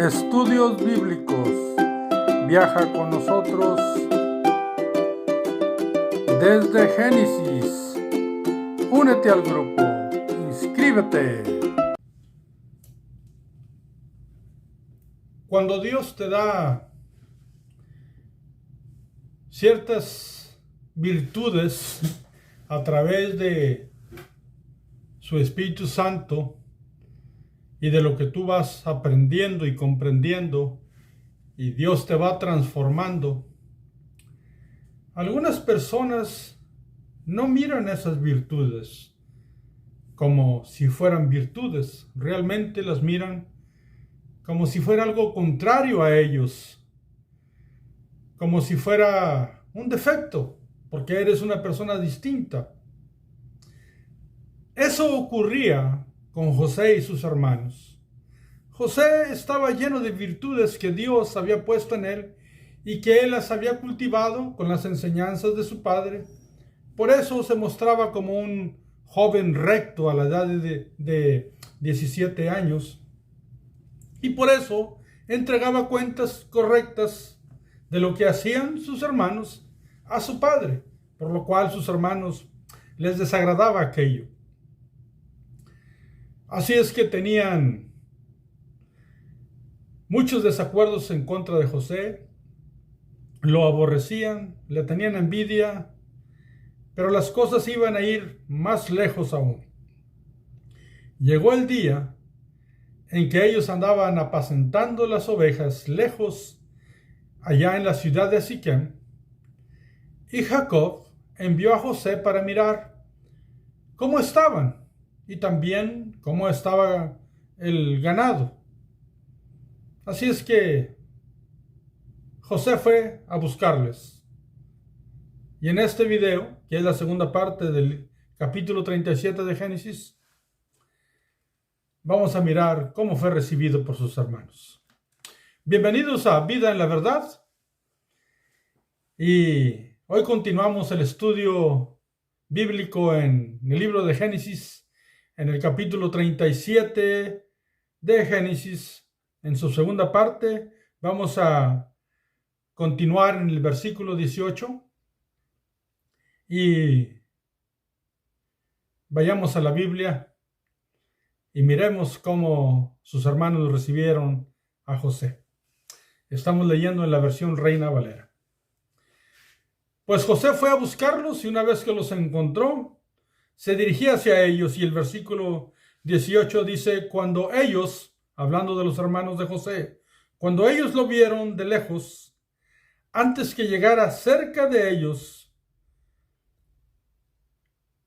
Estudios Bíblicos. Viaja con nosotros desde Génesis. Únete al grupo. Inscríbete. Cuando Dios te da ciertas virtudes a través de su Espíritu Santo y de lo que tú vas aprendiendo y comprendiendo, y Dios te va transformando, algunas personas no miran esas virtudes como si fueran virtudes, realmente las miran como si fuera algo contrario a ellos, como si fuera un defecto, porque eres una persona distinta. Eso ocurría con José y sus hermanos. José estaba lleno de virtudes que Dios había puesto en él y que él las había cultivado con las enseñanzas de su padre. Por eso se mostraba como un joven recto a la edad de 17 años. Y por eso entregaba cuentas correctas de lo que hacían sus hermanos a su padre, por lo cual sus hermanos les desagradaba aquello. Así es que tenían muchos desacuerdos en contra de José, lo aborrecían, le tenían envidia, pero las cosas iban a ir más lejos aún. Llegó el día en que ellos andaban apacentando las ovejas lejos, allá en la ciudad de Siquem, y Jacob envió a José para mirar cómo estaban y también cómo estaba el ganado. Así es que José fue a buscarles. Y en este video, que es la segunda parte del capítulo 37 de Génesis, vamos a mirar cómo fue recibido por sus hermanos. Bienvenidos a Vida en la Verdad. Y hoy continuamos el estudio bíblico en el libro de Génesis, en el capítulo 37 de Génesis. En su segunda parte vamos a continuar en el versículo 18 y vayamos a la Biblia y miremos cómo sus hermanos recibieron a José. Estamos leyendo en la versión Reina Valera. Pues José fue a buscarlos y una vez que los encontró, se dirigía hacia ellos, y el versículo 18 dice: cuando ellos, hablando de los hermanos de José, cuando ellos lo vieron de lejos, antes que llegara cerca de ellos,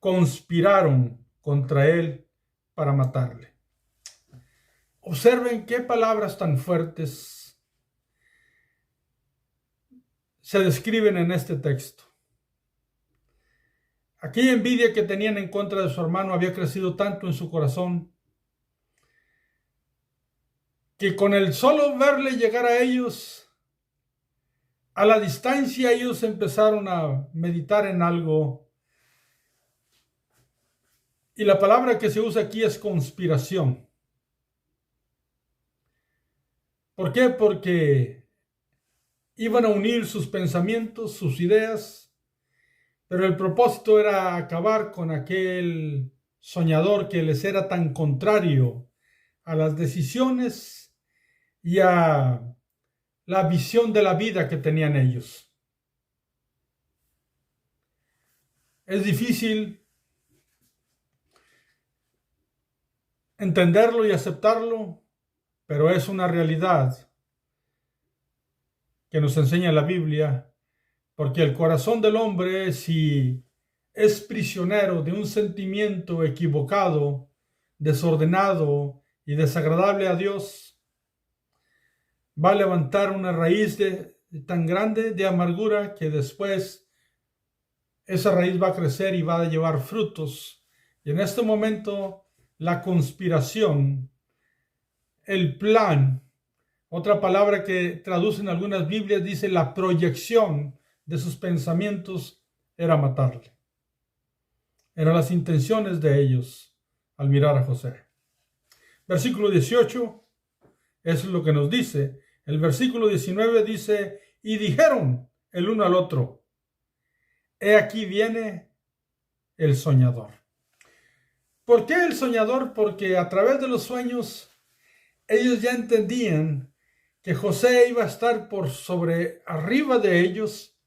conspiraron contra él para matarle. Observen qué palabras tan fuertes se describen en este texto. Aquella envidia que tenían en contra de su hermano había crecido tanto en su corazón que con el solo verle llegar a ellos, a la distancia, ellos empezaron a meditar en algo. Y la palabra que se usa aquí es conspiración. ¿Por qué? Porque iban a unir sus pensamientos, sus ideas, pero el propósito era acabar con aquel soñador que les era tan contrario a las decisiones y a la visión de la vida que tenían ellos. Es difícil entenderlo y aceptarlo, pero es una realidad que nos enseña la Biblia, porque el corazón del hombre, si es prisionero de un sentimiento equivocado, desordenado y desagradable a Dios, va a levantar una raíz tan grande de amargura que después esa raíz va a crecer y va a llevar frutos. Y en este momento la conspiración, el plan, otra palabra que traducen algunas Biblias dice la proyección de sus pensamientos, era matarle. Eran las intenciones de ellos al mirar a José. Versículo 18, Eso es lo que nos dice. El versículo 19 dice, y dijeron el uno al otro, he aquí viene el soñador. ¿Por qué el soñador? Porque a través de los sueños ellos ya entendían que José iba a estar por sobre arriba de ellos,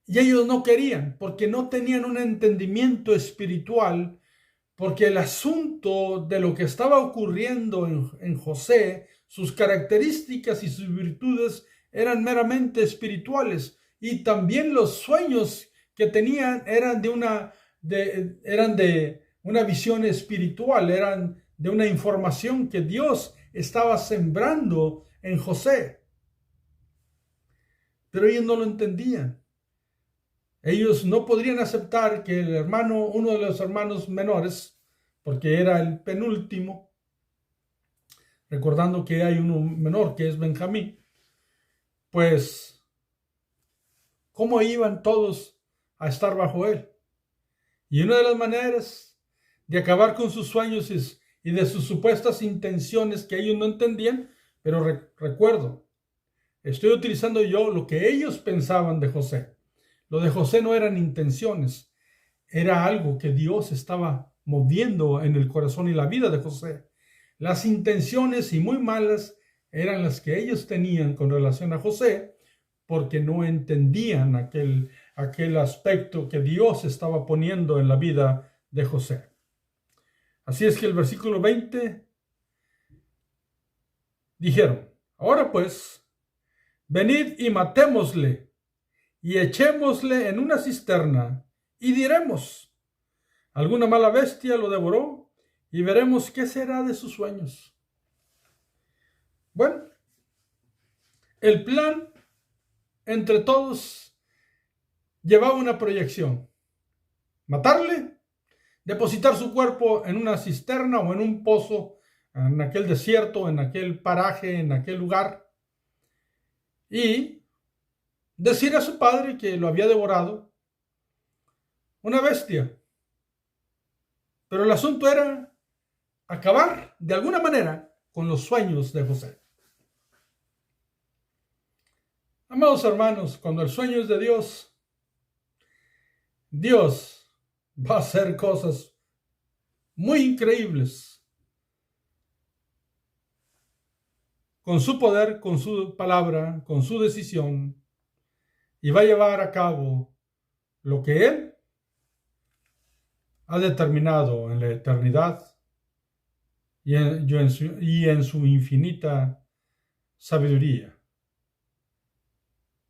y ellos no querían, porque no tenían un entendimiento espiritual, porque el asunto de lo que estaba ocurriendo en José, sus características y sus virtudes eran meramente espirituales, y también los sueños que tenían eran de una visión espiritual, eran de una información que Dios estaba sembrando en José. Pero ellos no lo entendían. Ellos no podrían aceptar que el hermano, uno de los hermanos menores, porque era el penúltimo, recordando que hay uno menor que es Benjamín, pues, ¿cómo iban todos a estar bajo él? Y una de las maneras de acabar con sus sueños y de sus supuestas intenciones que ellos no entendían, pero recuerdo, estoy utilizando yo lo que ellos pensaban de José. Lo de José no eran intenciones, era algo que Dios estaba moviendo en el corazón y la vida de José. Las intenciones, y muy malas, eran las que ellos tenían con relación a José, porque no entendían aquel aspecto que Dios estaba poniendo en la vida de José. Así es que el versículo 20 dijeron, ahora pues, venid y matémosle, y echémosle en una cisterna, y diremos, alguna mala bestia lo devoró, y veremos qué será de sus sueños. Bueno, el plan entre todos llevaba una proyección. Matarle, depositar su cuerpo en una cisterna o en un pozo, en aquel desierto, en aquel paraje, en aquel lugar, y decir a su padre que lo había devorado una bestia. Pero el asunto era acabar de alguna manera con los sueños de José. Amados hermanos, cuando el sueño es de Dios, Dios va a hacer cosas muy increíbles con su poder, con su palabra, con su decisión, y va a llevar a cabo lo que Él ha determinado en la eternidad y en su infinita sabiduría.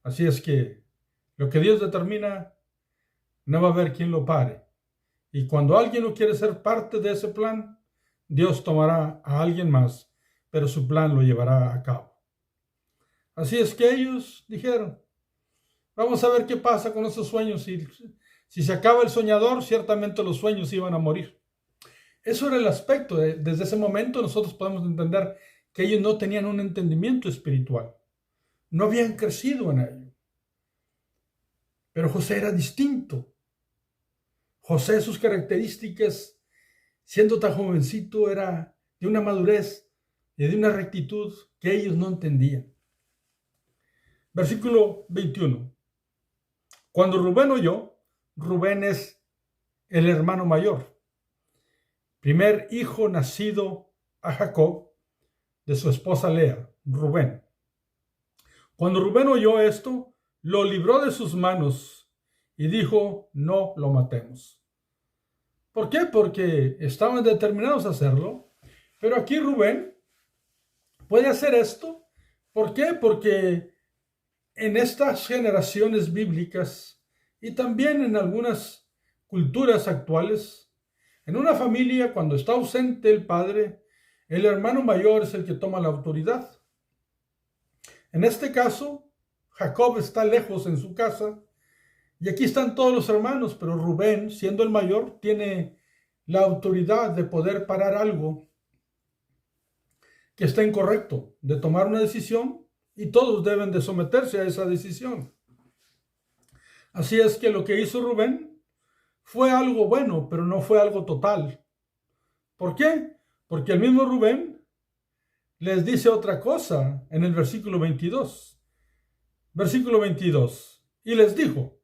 Así es que lo que Dios determina, no va a haber quien lo pare. Y cuando alguien no quiere ser parte de ese plan, Dios tomará a alguien más, pero su plan lo llevará a cabo. Así es que ellos dijeron, vamos a ver qué pasa con esos sueños. Si se acaba el soñador, ciertamente los sueños iban a morir. Eso era el aspecto. Desde ese momento nosotros podemos entender que ellos no tenían un entendimiento espiritual. No habían crecido en ello. Pero José era distinto. José, sus características, siendo tan jovencito, era de una madurez y de una rectitud que ellos no entendían. Versículo 21. Cuando Rubén oyó, Rubén es el hermano mayor, primer hijo nacido a Jacob de su esposa Lea, Rubén. Cuando Rubén oyó esto, lo libró de sus manos y dijo, no lo matemos. ¿Por qué? Porque estaban determinados a hacerlo. Pero aquí Rubén puede hacer esto. ¿Por qué? Porque en estas generaciones bíblicas y también en algunas culturas actuales, en una familia, cuando está ausente el padre, el hermano mayor es el que toma la autoridad. En este caso, Jacob está lejos en su casa y aquí están todos los hermanos, pero Rubén, siendo el mayor, tiene la autoridad de poder parar algo que está incorrecto, de tomar una decisión, y todos deben de someterse a esa decisión. Así es que lo que hizo Rubén fue algo bueno, pero no fue algo total. ¿Por qué? Porque el mismo Rubén les dice otra cosa en el versículo 22. Versículo 22. Y les dijo,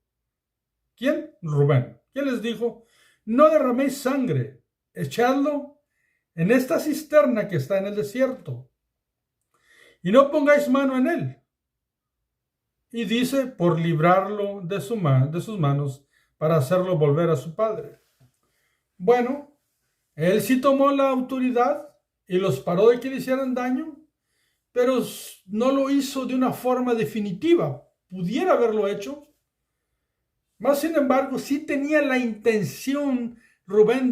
¿quién? Rubén. ¿Quién les dijo? No derraméis sangre, echadlo en esta cisterna que está en el desierto, y no pongáis mano en él. Y dice, por librarlo de sus manos, para hacerlo volver a su padre. Bueno, él sí tomó la autoridad y los paró de que le hicieran daño, pero no lo hizo de una forma definitiva. Pudiera haberlo hecho. Más sin embargo, sí tenía la intención, Rubén,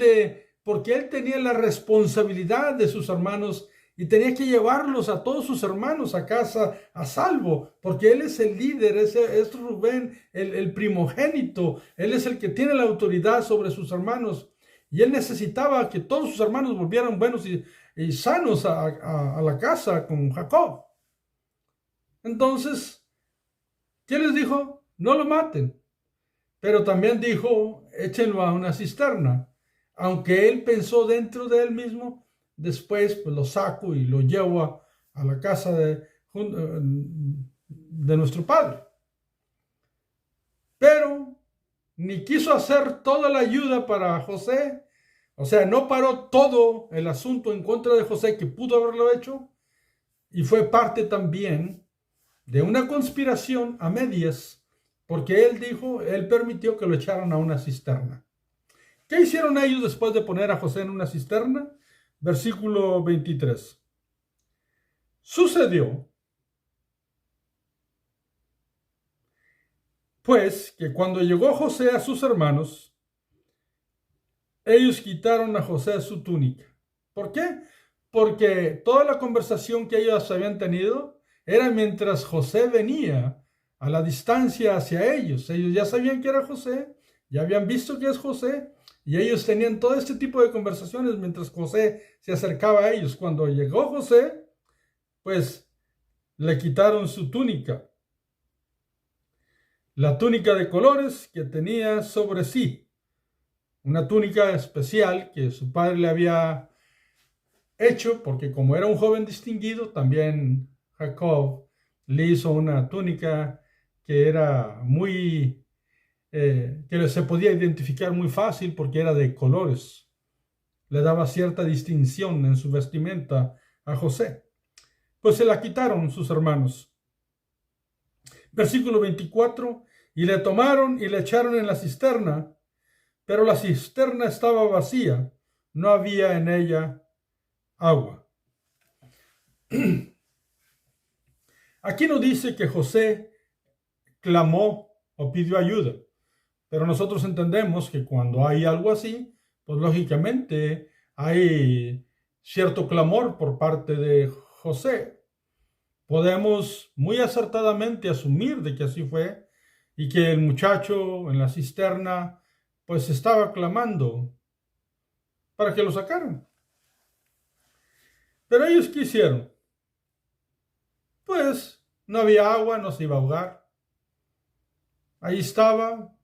porque él tenía la responsabilidad de sus hermanos y tenía que llevarlos a todos sus hermanos a casa a salvo, porque él es el líder, es Rubén, el primogénito, él es el que tiene la autoridad sobre sus hermanos. Y él necesitaba que todos sus hermanos volvieran buenos y sanos a la casa con Jacob. Entonces, ¿qué les dijo? No lo maten. Pero también dijo, échenlo a una cisterna. Aunque él pensó dentro de él mismo, después pues lo saco y lo llevo a la casa de nuestro padre. Pero ni quiso hacer toda la ayuda para José. O sea, no paró todo el asunto en contra de José, que pudo haberlo hecho. Y fue parte también de una conspiración a medias, porque él permitió que lo echaran a una cisterna. ¿Qué hicieron ellos después de poner a José en una cisterna? Versículo 23. Sucedió, pues, que cuando llegó José a sus hermanos, ellos quitaron a José su túnica. ¿Por qué? Porque toda la conversación que ellos habían tenido era mientras José venía a la distancia hacia ellos. Ellos ya sabían que era José, ya habían visto que es José, y ellos tenían todo este tipo de conversaciones mientras José se acercaba a ellos. Cuando llegó José, pues le quitaron su túnica, la túnica de colores que tenía sobre sí, una túnica especial que su padre le había hecho, porque como era un joven distinguido, también Jacob le hizo una túnica que era que se podía identificar muy fácil porque era de colores. Le daba cierta distinción en su vestimenta a José. Pues se la quitaron sus hermanos. Versículo 24, y le tomaron y le echaron en la cisterna, pero la cisterna estaba vacía, no había en ella agua. Aquí no dice que José clamó o pidió ayuda, pero nosotros entendemos que cuando hay algo así, pues lógicamente hay cierto clamor por parte de José. Podemos muy acertadamente asumir de que así fue y que el muchacho en la cisterna pues estaba clamando para que lo sacaran. Pero ellos ¿qué hicieron? Pues no había agua, no se iba a ahogar. Ahí estaba,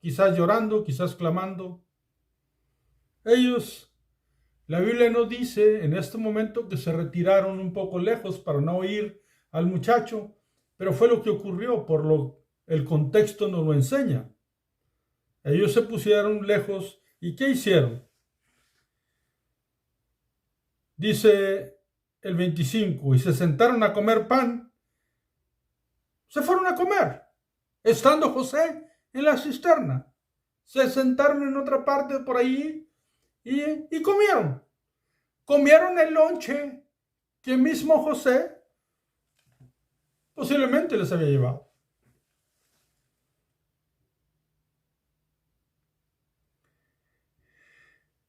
quizás llorando, quizás clamando. La Biblia no dice en este momento que se retiraron un poco lejos para no oír al muchacho, pero fue lo que ocurrió, el contexto nos lo enseña. Ellos se pusieron lejos y ¿qué hicieron? Dice el 25, y se sentaron a comer pan. Se fueron a comer, estando José en la cisterna. Se sentaron en otra parte por ahí y comieron. Comieron el lonche que mismo José posiblemente les había llevado.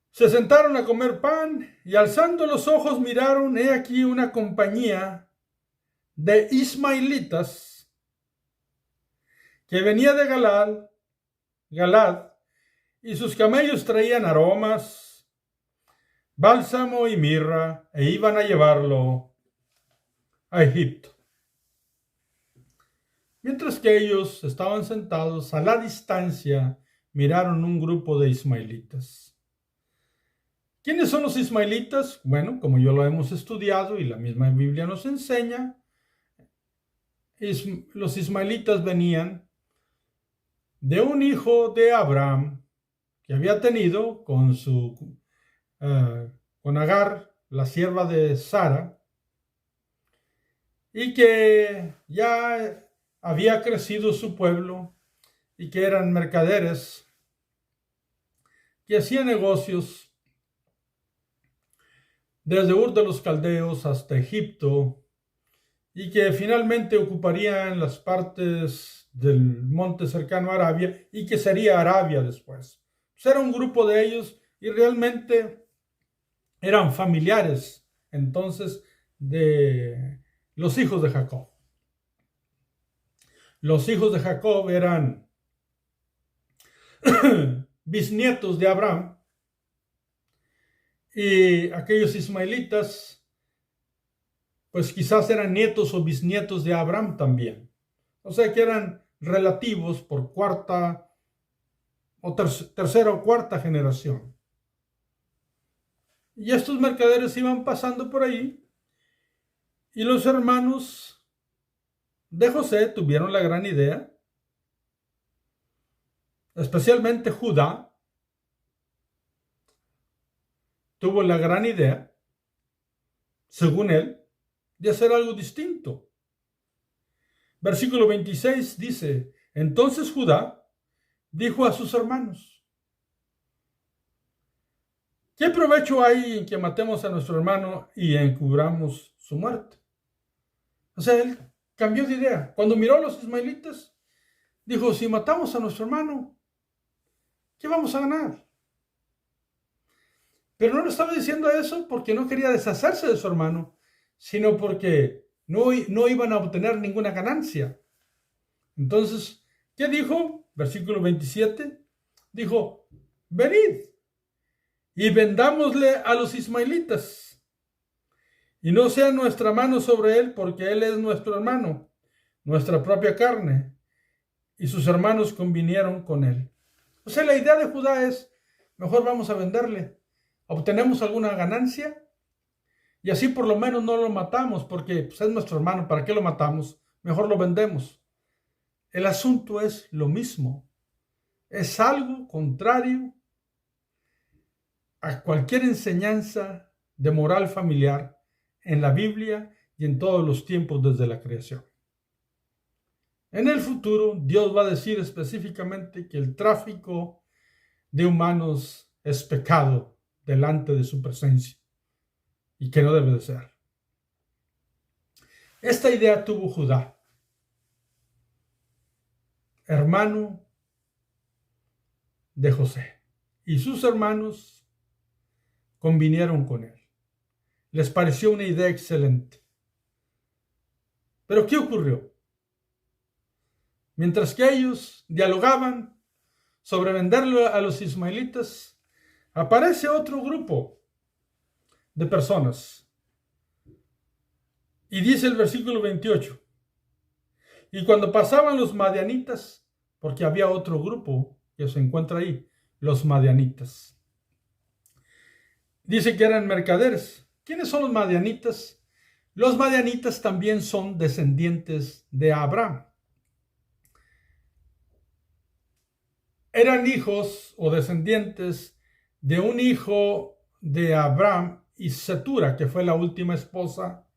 Se sentaron a comer pan y alzando los ojos miraron, he aquí una compañía de ismaelitas que venía de Galad, y sus camellos traían aromas, bálsamo y mirra, e iban a llevarlo a Egipto. Mientras que ellos estaban sentados a la distancia, miraron un grupo de ismaelitas. ¿Quiénes son los ismaelitas? Bueno, como yo lo hemos estudiado y la misma Biblia nos enseña, los ismaelitas venían de un hijo de Abraham que había tenido con Agar, la sierva de Sara, y que ya había crecido su pueblo y que eran mercaderes que hacían negocios desde Ur de los Caldeos hasta Egipto y que finalmente ocuparían las partes del monte cercano a Arabia y que sería Arabia después. Pues era un grupo de ellos y realmente eran familiares entonces de los hijos de Jacob. Los hijos de Jacob eran bisnietos de Abraham y aquellos ismaelitas pues quizás eran nietos o bisnietos de Abraham también. O sea que eran relativos por cuarta o tercera o cuarta generación. Y estos mercaderes iban pasando por ahí y los hermanos de José tuvieron la gran idea, especialmente Judá tuvo la gran idea, según él, de hacer algo distinto. Versículo 26 dice, entonces Judá dijo a sus hermanos, ¿qué provecho hay en que matemos a nuestro hermano y encubramos su muerte? O sea, él cambió de idea. Cuando miró a los ismaelitas, dijo, si matamos a nuestro hermano, ¿qué vamos a ganar? Pero no le estaba diciendo eso porque no quería deshacerse de su hermano, sino porque no iban a obtener ninguna ganancia. Entonces, ¿qué dijo? Versículo 27, dijo, venid y vendámosle a los ismaelitas, y no sea nuestra mano sobre él, porque él es nuestro hermano, nuestra propia carne. Y sus hermanos convinieron con él. O sea, la idea de Judá es, mejor vamos a venderle, obtenemos alguna ganancia, y así por lo menos no lo matamos, porque pues, es nuestro hermano, ¿para qué lo matamos? Mejor lo vendemos. El asunto es lo mismo. Es algo contrario a cualquier enseñanza de moral familiar en la Biblia y en todos los tiempos desde la creación. En el futuro, Dios va a decir específicamente que el tráfico de humanos es pecado delante de su presencia y que no debe de ser. Esta idea tuvo Judá, hermano de José, y sus hermanos convinieron con él. Les pareció una idea excelente. Pero ¿qué ocurrió? Mientras que ellos dialogaban sobre venderlo a los ismaelitas, aparece otro grupo de personas. Y dice el versículo 28, y cuando pasaban los madianitas, porque había otro grupo que se encuentra ahí, los madianitas. Dice que eran mercaderes. ¿Quiénes son los madianitas? Los madianitas también son descendientes de Abraham. Eran hijos o descendientes de un hijo de Abraham y Setura, que fue la última esposa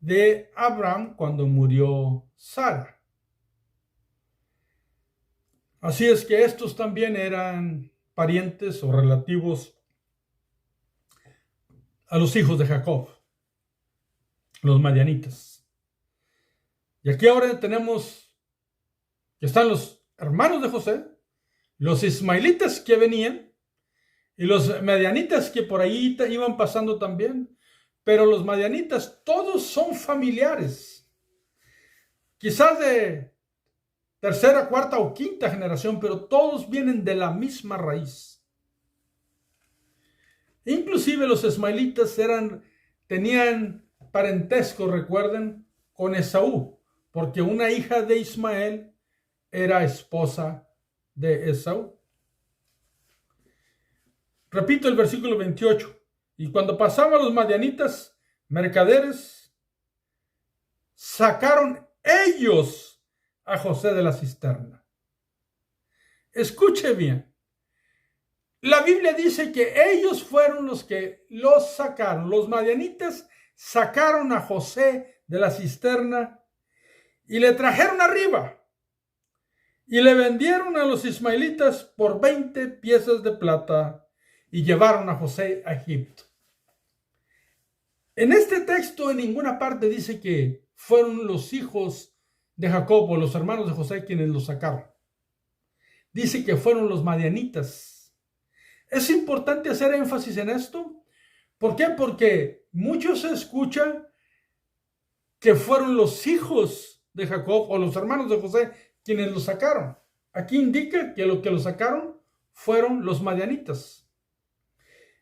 de Abraham cuando murió Sara. Así es que estos también eran parientes o relativos a los hijos de Jacob, los madianitas. Y aquí ahora tenemos que están los hermanos de José, los ismaelitas que venían y los madianitas que por ahí iban pasando también. Pero los madianitas todos son familiares, quizás de tercera, cuarta o quinta generación, pero todos vienen de la misma raíz. Inclusive los ismaelitas tenían parentesco, recuerden, con Esaú, porque una hija de Ismael era esposa de Esaú. Repito el versículo 28. Y cuando pasaban los madianitas, mercaderes, sacaron ellos a José de la cisterna. Escuche bien. La Biblia dice que ellos fueron los que los sacaron. Los madianitas sacaron a José de la cisterna y le trajeron arriba. Y le vendieron a los ismaelitas por 20 piezas de plata y llevaron a José a Egipto. En este texto en ninguna parte dice que fueron los hijos de Jacob o los hermanos de José quienes los sacaron. Dice que fueron los madianitas. Es importante hacer énfasis en esto. ¿Por qué? Porque mucho se escucha que fueron los hijos de Jacob o los hermanos de José quienes los sacaron. Aquí indica que los que los sacaron fueron los madianitas.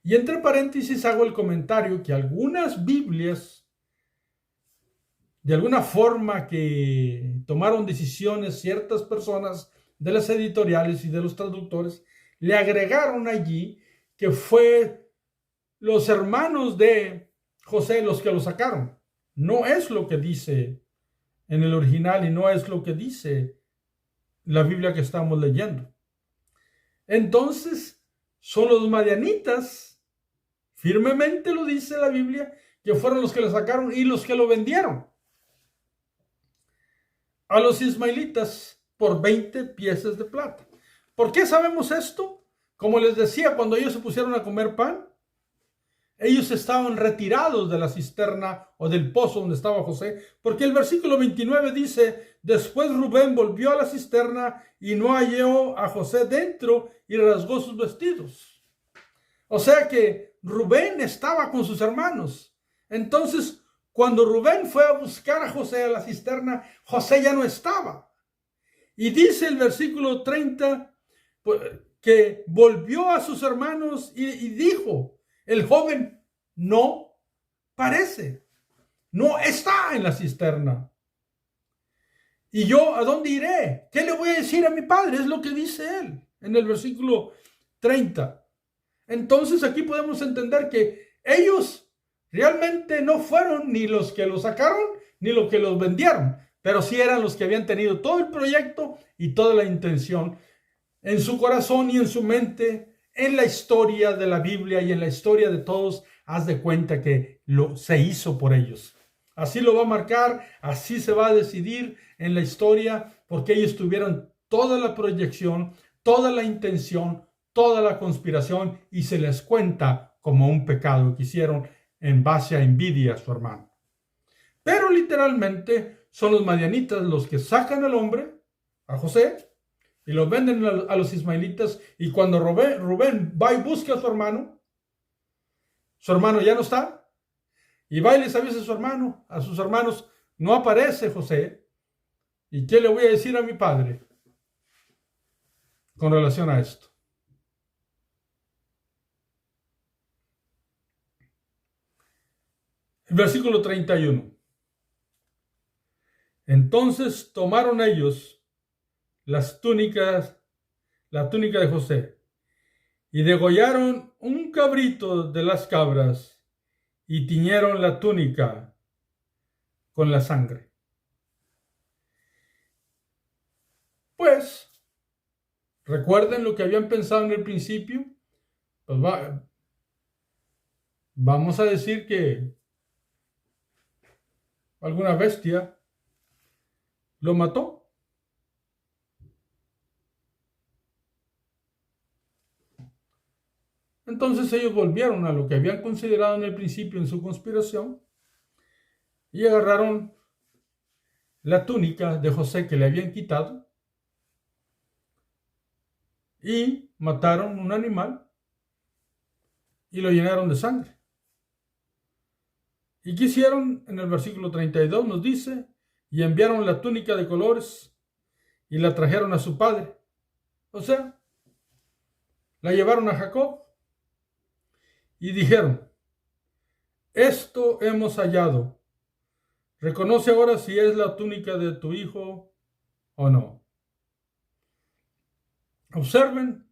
Y entre paréntesis hago el comentario que algunas Biblias, de alguna forma que tomaron decisiones ciertas personas de las editoriales y de los traductores, le agregaron allí que fue los hermanos de José los que lo sacaron. No es lo que dice en el original y no es lo que dice la Biblia que estamos leyendo. Entonces, son los madianitas, firmemente lo dice la Biblia, que fueron los que lo sacaron y los que lo vendieron a los ismaelitas por 20 piezas de plata. ¿Por qué sabemos esto? Como les decía, cuando ellos se pusieron a comer pan, ellos estaban retirados de la cisterna o del pozo donde estaba José, porque el versículo 29 dice, después Rubén volvió a la cisterna y no halló a José dentro y rasgó sus vestidos. O sea que Rubén estaba con sus hermanos. Entonces, cuando Rubén fue a buscar a José a la cisterna, José ya no estaba. Y dice el versículo 30 que volvió a sus hermanos y dijo, el joven no parece, no está en la cisterna. ¿Y yo a dónde iré? ¿Qué le voy a decir a mi padre? Es lo que dice él en el versículo 30. Entonces aquí podemos entender que ellos realmente no fueron ni los que los sacaron ni los que los vendieron, pero sí eran los que habían tenido todo el proyecto y toda la intención en su corazón y en su mente. En la historia de la Biblia y en la historia de todos, haz de cuenta que se hizo por ellos. Así lo va a marcar, así se va a decidir en la historia, porque ellos tuvieron toda la proyección, toda la intención, toda la conspiración, y se les cuenta como un pecado que hicieron en base a envidia a su hermano. Pero literalmente son los madianitas los que sacan al hombre, a José, y lo venden a los ismaelitas. Y cuando Rubén va y busca a su hermano ya no está. Y va y les avisa a sus hermanos, no aparece José. ¿Y qué le voy a decir a mi padre con relación a esto? El versículo 31. Entonces tomaron ellos la túnica de José, y degollaron un cabrito de las cabras, y tiñeron la túnica con la sangre. Pues, recuerden lo que habían pensado en el principio. Pues vamos a decir que alguna bestia lo mató. Entonces ellos volvieron a lo que habían considerado en el principio en su conspiración y agarraron la túnica de José que le habían quitado y mataron un animal y lo llenaron de sangre. ¿Y qué hicieron? En el versículo 32 nos dice, y enviaron la túnica de colores y la trajeron a su padre. O sea, la llevaron a Jacob y dijeron, esto hemos hallado. Reconoce ahora si es la túnica de tu hijo o no. Observen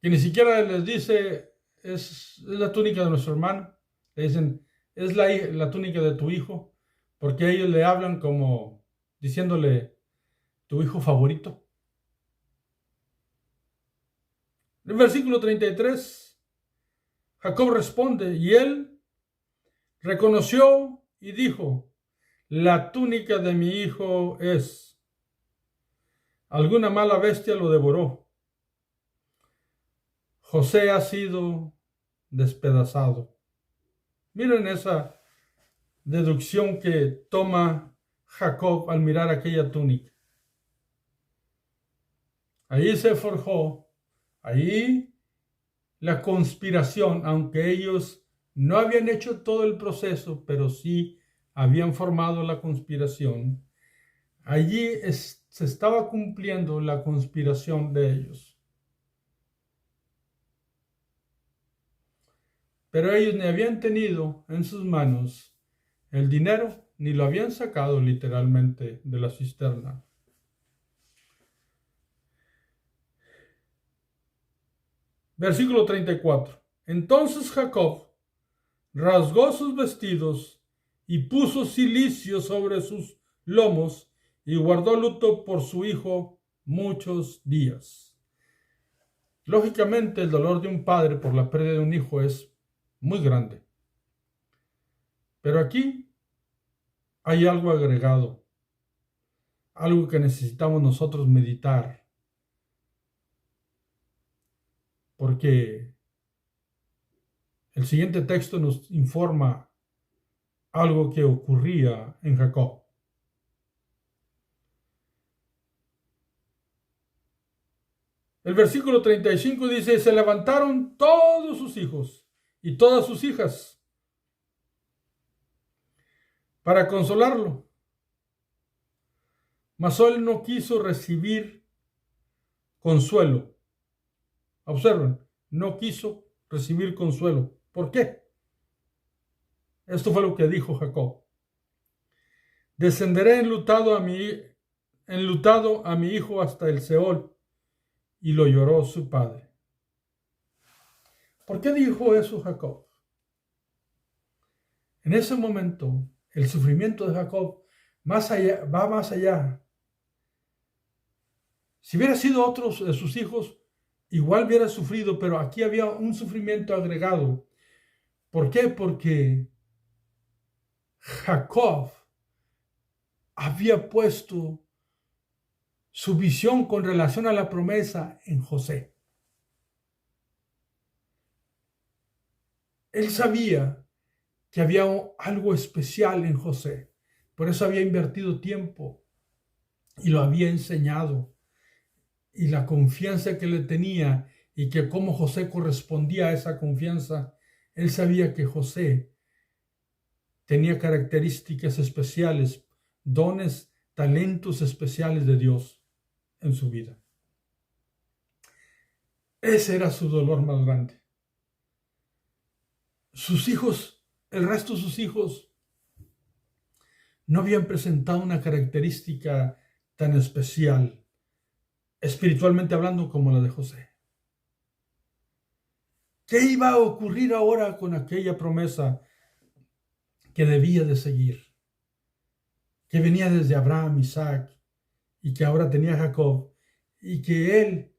que ni siquiera les dice, es la túnica de nuestro hermano. Le dicen, es la túnica de tu hijo, porque ellos le hablan como diciéndole, tu hijo favorito. En el versículo 33, Jacob responde, y él reconoció y dijo, la túnica de mi hijo es, alguna mala bestia lo devoró. José ha sido despedazado. Miren esa deducción que toma Jacob al mirar aquella túnica. Ahí se forjó, ahí la conspiración, aunque ellos no habían hecho todo el proceso, pero sí habían formado la conspiración. Allí se estaba cumpliendo la conspiración de ellos. Pero ellos ni habían tenido en sus manos el dinero, ni lo habían sacado literalmente de la cisterna. Versículo 34. Entonces Jacob rasgó sus vestidos y puso cilicio sobre sus lomos y guardó luto por su hijo muchos días. Lógicamente, el dolor de un padre por la pérdida de un hijo es muy grande. Pero aquí hay algo agregado, algo que necesitamos nosotros meditar, porque el siguiente texto nos informa algo que ocurría en Jacob. El versículo 35 dice, se levantaron todos sus hijos y todas sus hijas para consolarlo, mas él no quiso recibir consuelo. Observen, no quiso recibir consuelo. ¿Por qué? Esto fue lo que dijo Jacob. Descenderé enlutado a mi hijo hasta el Seol. Y lo lloró su padre. ¿Por qué dijo eso Jacob? En ese momento, el sufrimiento de Jacob va más allá. Si hubiera sido otro de sus hijos, igual hubiera sufrido, pero aquí había un sufrimiento agregado. ¿Por qué? Porque Jacob había puesto su visión con relación a la promesa en José. Él sabía que había algo especial en José. Por eso había invertido tiempo y lo había enseñado. Y la confianza que le tenía y que cómo José correspondía a esa confianza, él sabía que José tenía características especiales, dones, talentos especiales de Dios en su vida. Ese era su dolor más grande. Sus hijos, el resto de sus hijos, no habían presentado una característica tan especial, espiritualmente hablando, como la de José. ¿Qué iba a ocurrir ahora con aquella promesa que debía de seguir? Que venía desde Abraham, Isaac, y que ahora tenía Jacob, y que él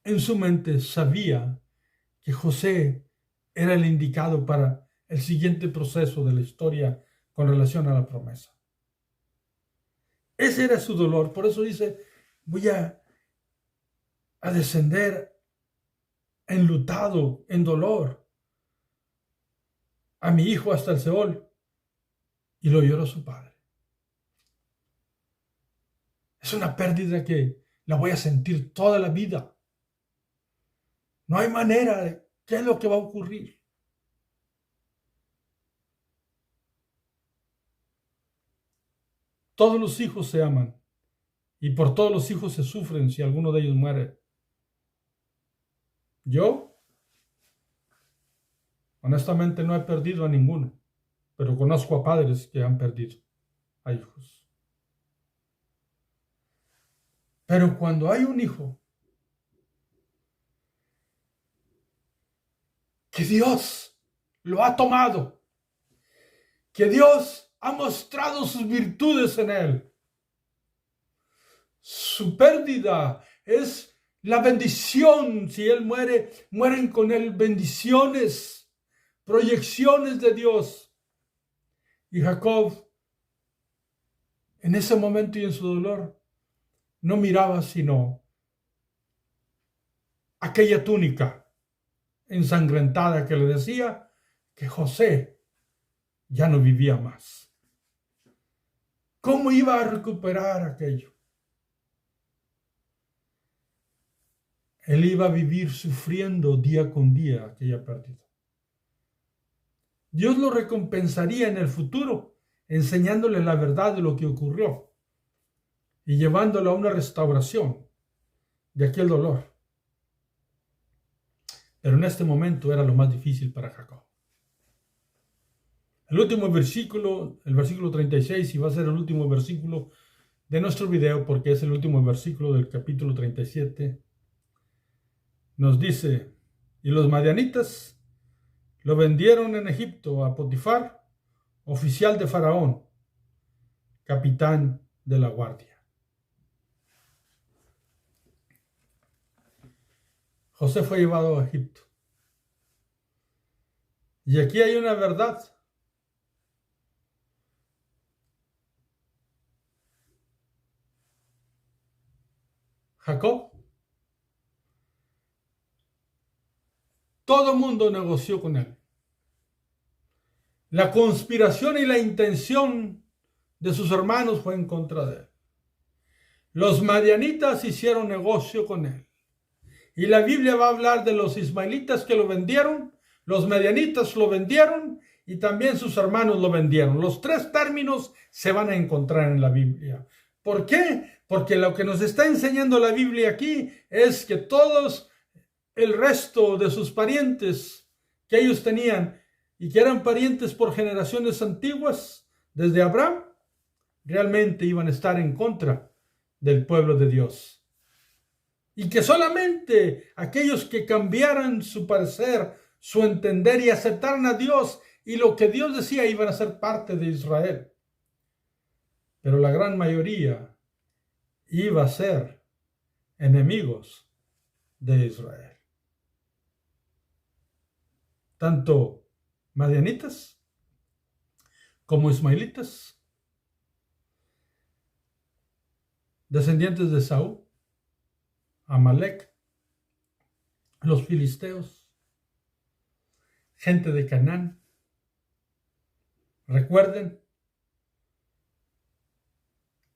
en su mente sabía que José era el indicado para el siguiente proceso de la historia con relación a la promesa. Ese era su dolor, por eso dice, voy a descender enlutado, en dolor, a mi hijo hasta el Seol. Y lo lloró su padre. Es una pérdida que la voy a sentir toda la vida. No hay manera de qué es lo que va a ocurrir. Todos los hijos se aman y por todos los hijos se sufren si alguno de ellos muere. Yo, honestamente, no he perdido a ninguno, pero conozco a padres que han perdido a hijos. Pero cuando hay un hijo que Dios lo ha tomado, que Dios ha mostrado sus virtudes en él. Su pérdida es la bendición. Si él muere, mueren con él bendiciones, proyecciones de Dios. Y Jacob, en ese momento y en su dolor, no miraba sino aquella túnica ensangrentada que le decía que José ya no vivía más. ¿Cómo iba a recuperar aquello? Él iba a vivir sufriendo día con día aquella pérdida. Dios lo recompensaría en el futuro, enseñándole la verdad de lo que ocurrió y llevándolo a una restauración de aquel dolor. Pero en este momento era lo más difícil para Jacob. El último versículo, el versículo 36, y va a ser el último versículo de nuestro video porque es el último versículo del capítulo 37, nos dice: y los madianitas lo vendieron en Egipto a Potifar, oficial de Faraón, capitán de la guardia. José fue llevado a Egipto. Y aquí hay una verdad. Jacob, todo el mundo negoció con él. La conspiración y la intención de sus hermanos fue en contra de él. Los madianitas hicieron negocio con él. Y la Biblia va a hablar de los ismaelitas que lo vendieron, los madianitas lo vendieron y también sus hermanos lo vendieron. Los tres términos se van a encontrar en la Biblia. ¿Por qué? Porque lo que nos está enseñando la Biblia aquí es que todos el resto de sus parientes que ellos tenían y que eran parientes por generaciones antiguas, desde Abraham, realmente iban a estar en contra del pueblo de Dios. Y que solamente aquellos que cambiaran su parecer, su entender y aceptaran a Dios y lo que Dios decía iban a ser parte de Israel. Pero la gran mayoría iba a ser enemigos de Israel. Tanto madianitas como ismaelitas, descendientes de Saúl, Amalek, los filisteos, gente de Canaán. Recuerden,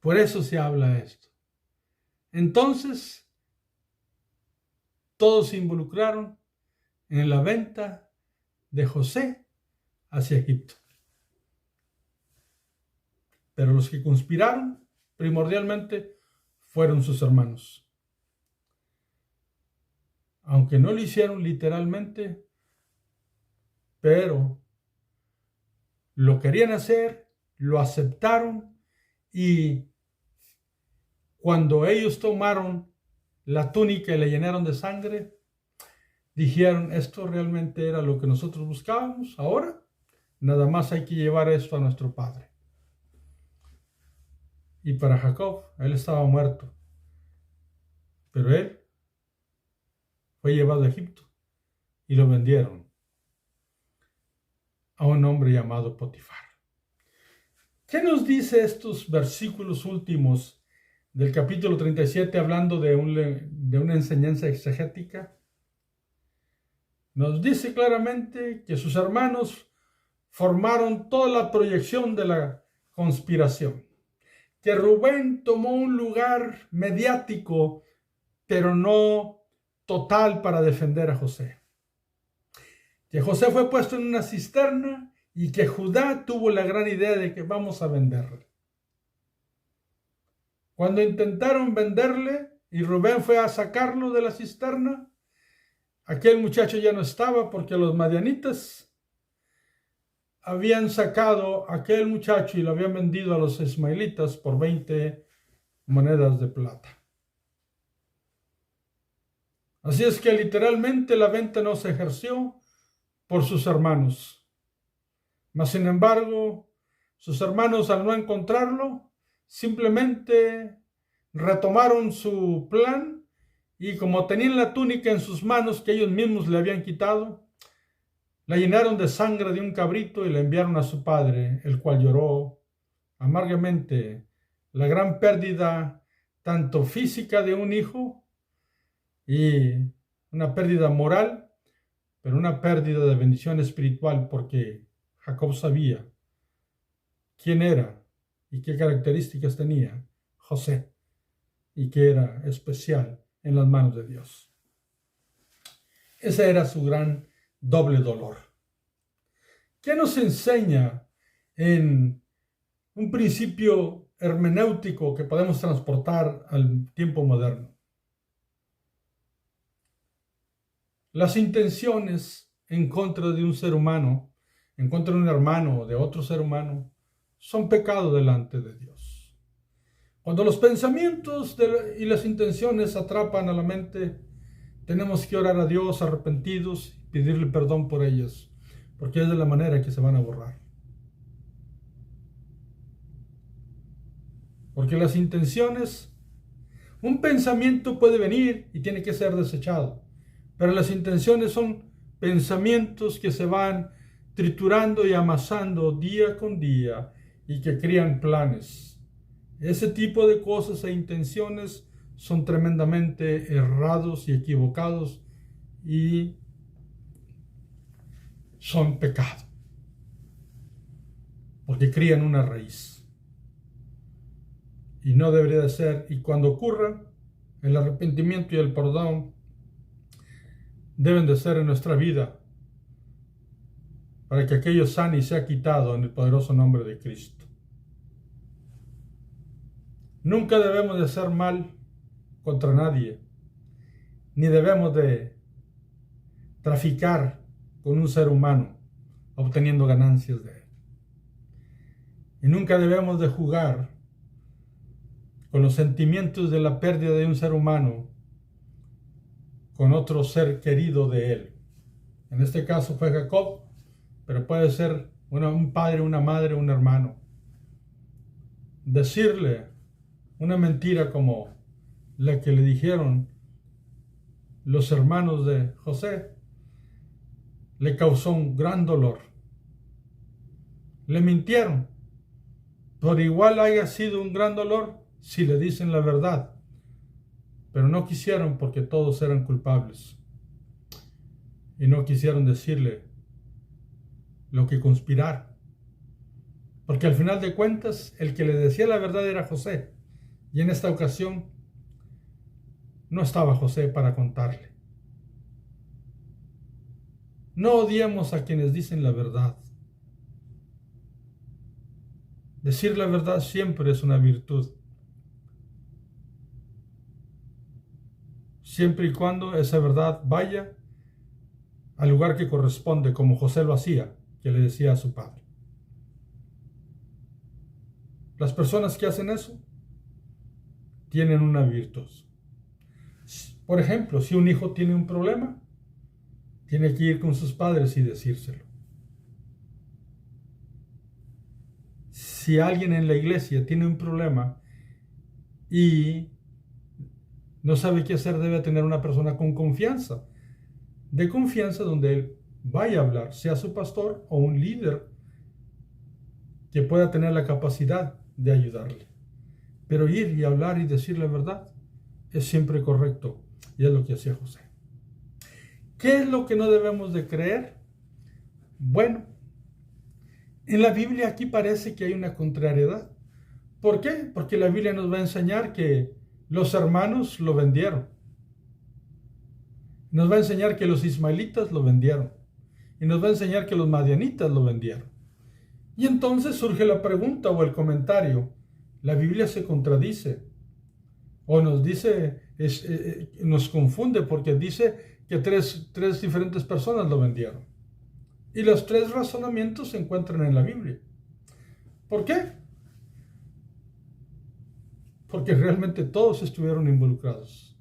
por eso se habla esto. Entonces, todos se involucraron en la venta de José hacia Egipto. Pero los que conspiraron primordialmente fueron sus hermanos. Aunque no lo hicieron literalmente, pero lo querían hacer, lo aceptaron, y cuando ellos tomaron la túnica y la llenaron de sangre, dijeron: esto realmente era lo que nosotros buscábamos, ahora nada más hay que llevar esto a nuestro padre. Y para Jacob, él estaba muerto, pero él fue llevado a Egipto y lo vendieron a un hombre llamado Potifar. ¿Qué nos dice estos versículos últimos del capítulo 37 hablando de una enseñanza exegética? Nos dice claramente que sus hermanos formaron toda la proyección de la conspiración, que Rubén tomó un lugar mediático, pero no total, para defender a José. Que José fue puesto en una cisterna y que Judá tuvo la gran idea de que vamos a venderle. Cuando intentaron venderle y Rubén fue a sacarlo de la cisterna, aquel muchacho ya no estaba porque los madianitas habían sacado a aquel muchacho y lo habían vendido a los ismaelitas por 20 monedas de plata. Así es que literalmente la venta no se ejerció por sus hermanos. Mas, sin embargo, sus hermanos, al no encontrarlo, simplemente retomaron su plan y, como tenían la túnica en sus manos que ellos mismos le habían quitado, la llenaron de sangre de un cabrito y la enviaron a su padre, el cual lloró amargamente la gran pérdida tanto física de un hijo y una pérdida moral, pero una pérdida de bendición espiritual, porque Jacob sabía quién era y qué características tenía José y que era especial en las manos de Dios. Ese era su gran doble dolor. ¿Qué nos enseña en un principio hermenéutico que podemos transportar al tiempo moderno? Las intenciones en contra de un ser humano, en contra de un hermano o de otro ser humano, son pecado delante de Dios. Cuando los pensamientos y las intenciones atrapan a la mente, tenemos que orar a Dios arrepentidos y pedirle perdón por ellas, porque es de la manera que se van a borrar. Porque las intenciones, un pensamiento puede venir y tiene que ser desechado, pero las intenciones son pensamientos que se van triturando y amasando día con día y que crean planes. Ese tipo de cosas e intenciones son tremendamente errados y equivocados y son pecado, porque crían una raíz. Y no debería de ser. Y cuando ocurra, el arrepentimiento y el perdón deben de ser en nuestra vida, para que aquello sane y sea quitado en el poderoso nombre de Cristo. Nunca debemos de hacer mal contra nadie, ni debemos de traficar con un ser humano obteniendo ganancias de él. Y nunca debemos de jugar con los sentimientos de la pérdida de un ser humano con otro ser querido de él. En este caso fue Jacob, pero puede ser un padre, una madre, un hermano. Decirle una mentira como la que le dijeron los hermanos de José le causó un gran dolor. Le mintieron, pero igual haya sido un gran dolor si le dicen la verdad, pero no quisieron porque todos eran culpables y no quisieron decirle lo que conspiraron, porque al final de cuentas el que le decía la verdad era José, y en esta ocasión no estaba José para contarle. No odiemos a quienes dicen la verdad. Decir la verdad siempre es una virtud, siempre y cuando esa verdad vaya al lugar que corresponde, como José lo hacía, que le decía a su padre. Las personas que hacen eso tienen una virtud. Por ejemplo, si un hijo tiene un problema, tiene que ir con sus padres y decírselo. Si alguien en la iglesia tiene un problema y no sabe qué hacer, debe tener una persona con confianza, de confianza donde él vaya a hablar, sea su pastor o un líder que pueda tener la capacidad de ayudarle. Pero ir y hablar y decir la verdad es siempre correcto, y es lo que hacía José. ¿Qué es lo que no debemos de creer? Bueno, en la Biblia aquí parece que hay una contrariedad. ¿Por qué? Porque la Biblia nos va a enseñar que los hermanos lo vendieron. Nos va a enseñar que los ismaelitas lo vendieron. Y nos va a enseñar que los madianitas lo vendieron. Y entonces surge la pregunta o el comentario. La Biblia se contradice. O nos dice, nos confunde porque dice que tres diferentes personas lo vendieron. Y los tres razonamientos se encuentran en la Biblia. ¿Por qué? Porque realmente todos estuvieron involucrados.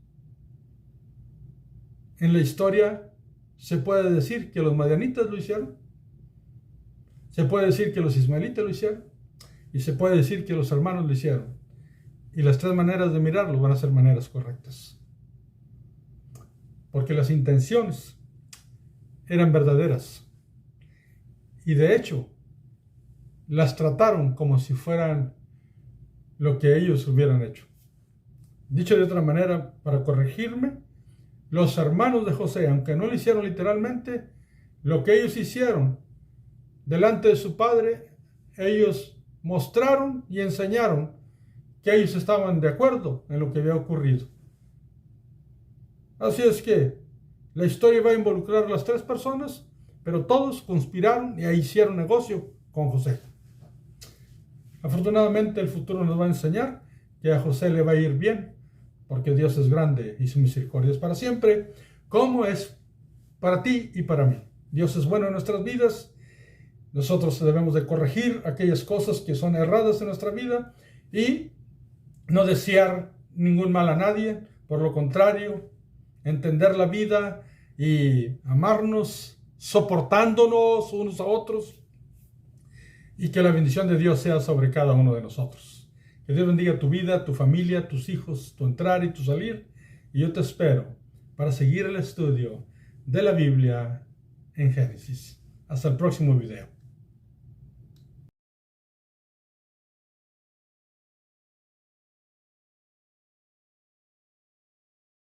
En la historia se puede decir que los madianitas lo hicieron, se puede decir que los ismaelitas lo hicieron, y se puede decir que los hermanos lo hicieron. Y las tres maneras de mirarlo van a ser maneras correctas. Porque las intenciones eran verdaderas. Y de hecho, las trataron como si fueran lo que ellos hubieran hecho. Dicho de otra manera, para corregirme, los hermanos de José, aunque no lo hicieron literalmente, lo que ellos hicieron delante de su padre, ellos mostraron y enseñaron que ellos estaban de acuerdo en lo que había ocurrido. Así es que la historia va a involucrar a las tres personas, pero todos conspiraron y hicieron negocio con José. Afortunadamente el futuro nos va a enseñar que a José le va a ir bien, porque Dios es grande y su misericordia es para siempre, como es para ti y para mí. Dios es bueno en nuestras vidas. Nosotros debemos de corregir aquellas cosas que son erradas en nuestra vida y no desear ningún mal a nadie. Por lo contrario, entender la vida y amarnos, soportándonos unos a otros, y que la bendición de Dios sea sobre cada uno de nosotros. Que Dios bendiga tu vida, tu familia, tus hijos, tu entrar y tu salir. Y yo te espero para seguir el estudio de la Biblia en Génesis. Hasta el próximo video.